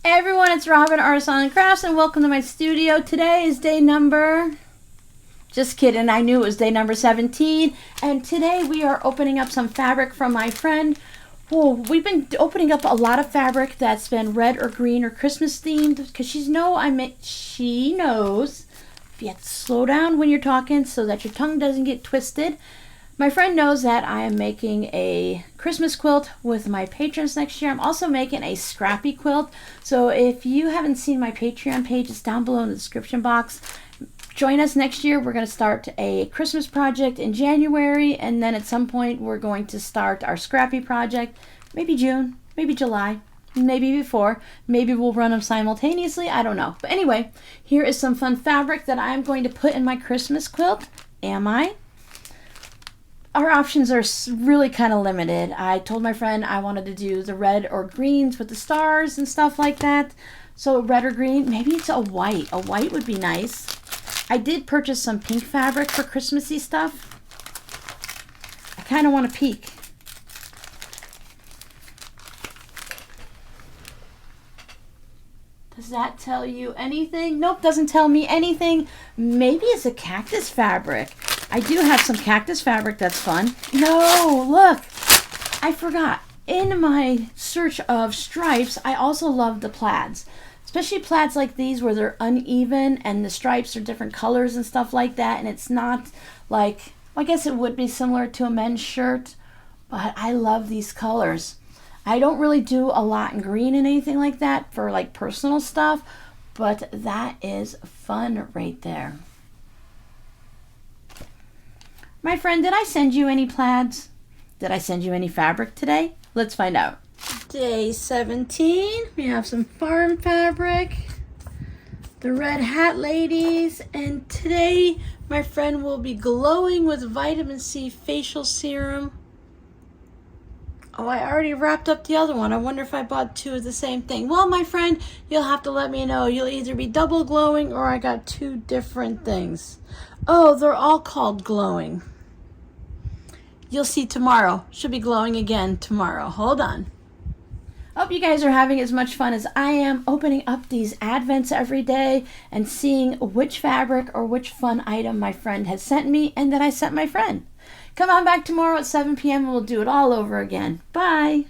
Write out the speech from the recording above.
Hey everyone, it's Robin, Artisan & Crafts, and welcome to my studio. Today is day number... Just kidding, I knew it was day number 17. And today we are opening up some fabric from my friend. Whoa, we've been opening up a lot of fabric that's been red or green or Christmas themed, because she knows you have to slow down when you're talking so that your tongue doesn't get twisted. My friend knows that I am making a Christmas quilt with my patrons next year. I'm also making a scrappy quilt. So if you haven't seen my Patreon page, it's down below in the description box. Join us next year. We're going to start a Christmas project in January, and then at some point we're going to start our scrappy project. Maybe June, maybe July, maybe before. Maybe we'll run them simultaneously. I don't know. But anyway, here is some fun fabric that I'm going to put in my Christmas quilt. Our options are really kind of limited. I told my friend I wanted to do the red or greens with the stars and stuff like that. So red or green, maybe it's a white. A white would be nice. I did purchase some pink fabric for Christmassy stuff. I kind of want to peek. Does that tell you anything? Nope, doesn't tell me anything. Maybe it's a cactus fabric. I do have some cactus fabric that's fun. No, look, I forgot. In my search of stripes, I also love the plaids. Especially plaids like these where they're uneven and the stripes are different colors and stuff like that. And it's not like, well, I guess it would be similar to a men's shirt, but I love these colors. I don't really do a lot in green and anything like that for like personal stuff, but that is fun right there. My friend, did I send you any plaids? Did I send you any fabric today? Let's find out. Day 17, we have some farm fabric, the Red Hat ladies, and today my friend will be glowing with vitamin C facial serum. Oh, I already wrapped up the other one. I wonder if I bought two of the same thing. Well, my friend, you'll have to let me know. You'll either be double glowing or I got two different things. Oh, they're all called glowing. You'll see tomorrow. Should be glowing again tomorrow. Hold on. Hope you guys are having as much fun as I am opening up these advents every day and seeing which fabric or which fun item my friend has sent me and that I sent my friend. Come on back tomorrow at 7 p.m. and we'll do it all over again. Bye.